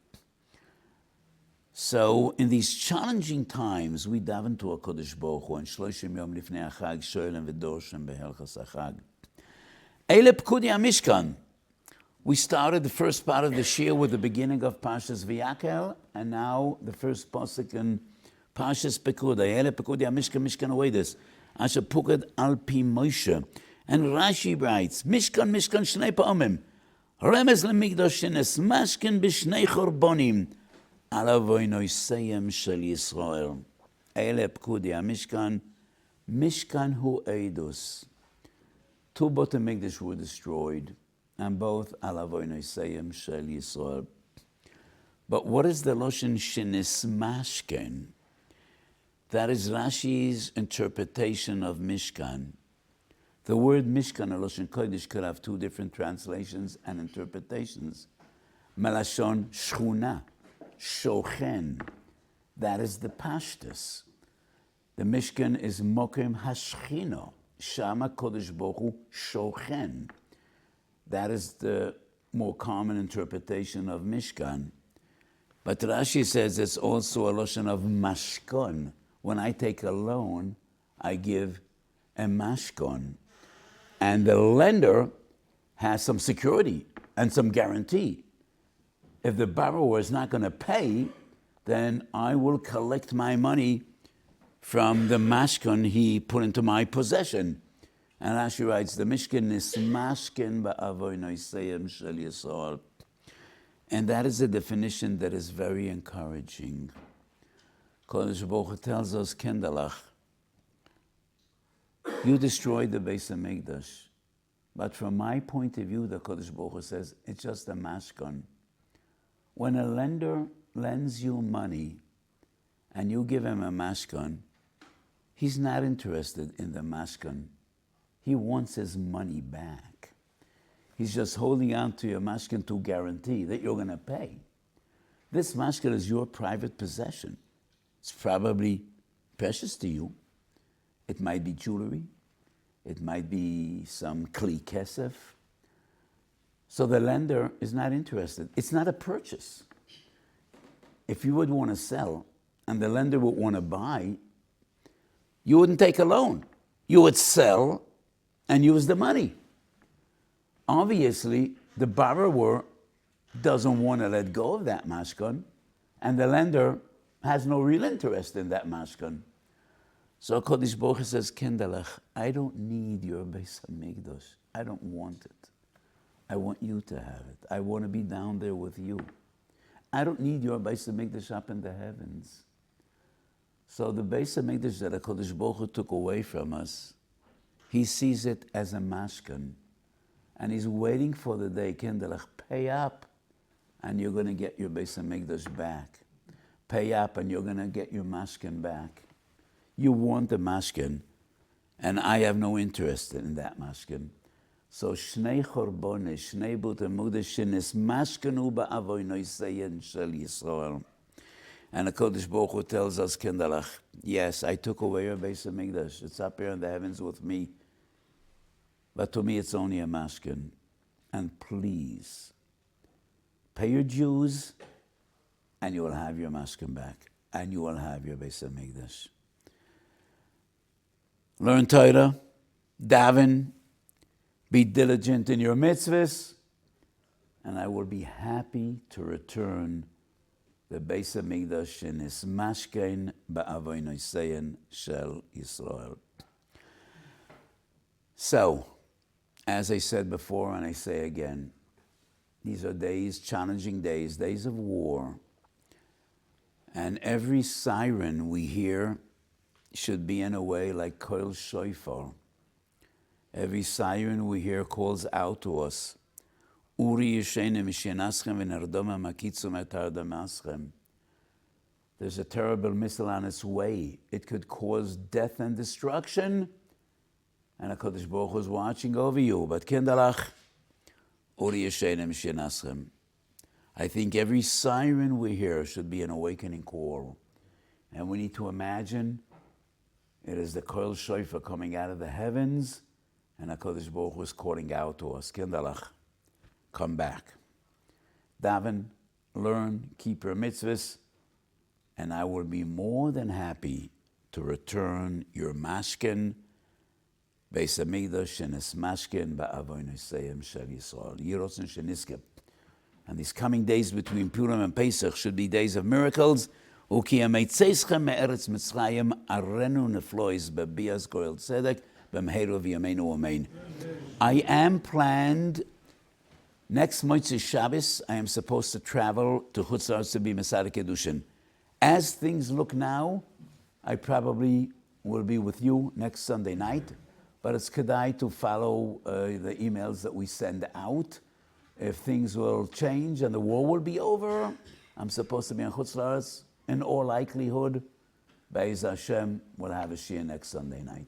So in these challenging times, we daven to HaKadosh Baruch Hu, and Shloshim Yom Lifnei HaChag, Shoelem v'Dorshem b'Helchas HaChag. Eile Pekudei HaMishkan. We started the first part of the shiur with the beginning of Parshas Vayakhel, and now the first pasuk in Parshas Pekudei. Eile Pekudei HaMishkan, Mishkan Oedes, Asher Pukad Al Pi Moshe. And Rashi writes, Mishkan, Mishkan Shnei Pa'omim, Remez LeMikdash Shenes, Mashken B'Shnei Chorbonim, Alavoy Noiseyem Shel Yisrael. Eile Pekudei HaMishkan, Mishkan Hu Eidus. 2 Botei Mikdash were destroyed, and both Alavoy Noiseyem Shel Yisrael. But what is the Loshen Shenes Mashken? That is Rashi's interpretation of Mishkan. The word Mishkan or Lashon Kodesh could have two different translations and interpretations. Melashon Shchuna, Shochen. That is the Pashtus. The Mishkan is Mokem Hashchino. Shama Kodesh Baruch Hu Shochen. That is the more common interpretation of Mishkan. But Rashi says it's also a Lashon of Mashkon. When I take a loan, I give a mashkon. And the lender has some security and some guarantee. If the borrower is not going to pay, then I will collect my money from the mashkon he put into my possession. And Rashi writes, the Mishkan is mashkin ba'avoy noiseyim shel Yisrael. And that is a definition that is very encouraging. Kodesh Baruch Hu tells us, Kendalach, you destroyed the Beis HaMikdash. But from my point of view, the Kodesh Baruch Hu says, it's just a mashkon. When a lender lends you money and you give him a mashkon, he's not interested in the mashkon. He wants his money back. He's just holding on to your mashkon to guarantee that you're going to pay. This mashkon is your private possession. It's probably precious to you. It might be jewelry. It might be some kli kesef. So the lender is not interested. It's not a purchase. If you would want to sell and the lender would want to buy, you wouldn't take a loan. You would sell and use the money. Obviously, the borrower doesn't want to let go of that mashkon, and the lender has no real interest in that mashkon. So Kodesh Baruch Hu says, Kendalach, I don't need your Beis HaMikdash. I don't want it. I want you to have it. I want to be down there with you. I don't need your Beis HaMikdash up in the heavens. So the Beis HaMikdash that Kodesh Baruch Hu took away from us, he sees it as a mashkan. And he's waiting for the day, Kendalach, pay up, and you're going to get your Beis HaMikdash back. Pay up, and you're going to get your mashkan back. You want the mashkan, and I have no interest in that mashkan. So shnei chorbone, shnei butemude shenis mashkanu ba'avoy noiseyen shel Yisrael. And the Kodesh Baruch Hu tells us, Kendalach, yes, I took away your Beis HaMikdash. It's up here in the heavens with me. But to me, it's only a mashkan. And please, pay your dues, and you will have your mashkan back, and you will have your Beis HaMikdash. Learn Torah, daven, be diligent in your mitzvahs, and I will be happy to return the Beis HaMikdash in his mashkein ba'avoy noiseyen shel Yisrael. So, as I said before and I say again, these are days, challenging days, days of war. And every siren we hear should be in a way like Kol Shofar. Every siren we hear calls out to us, Uri yishene mishenaschem v'nerdoma makitzum et hardamaschem. There's a terrible missile on its way. It could cause death and destruction, and HaKadosh Baruch Hu is watching over you. But Kendalach, Uri yishene mishenaschem. I think every siren we hear should be an awakening call. And we need to imagine it is the Kol Shofar coming out of the heavens, and HaKadosh Baruch Hu is calling out to us, Kendalach, come back. Daven, learn, keep your mitzvahs, and I will be more than happy to return your mashkin, Beis HaMikdash, and his mashkin, ba'avoy noiseyen shel Yisrael. Yiros and sheniske. And these coming days between Purim and Pesach should be days of miracles. Uki ameitzeschem me'eretz Mitzrayim arenu neflois bebias goel tzedek b'mheru v'yameinu amen. I am planned next Motzei Shabbos. I am supposed to travel to Chutz La'aretz to be Masada Kedushin. As things look now, I probably will be with you next Sunday night. But it's kedai to follow the emails that we send out. If things will change and the war will be over, I'm supposed to be in Chutz La'aretz in all likelihood Be'ez Hashem, we'll have a shiur next Sunday night.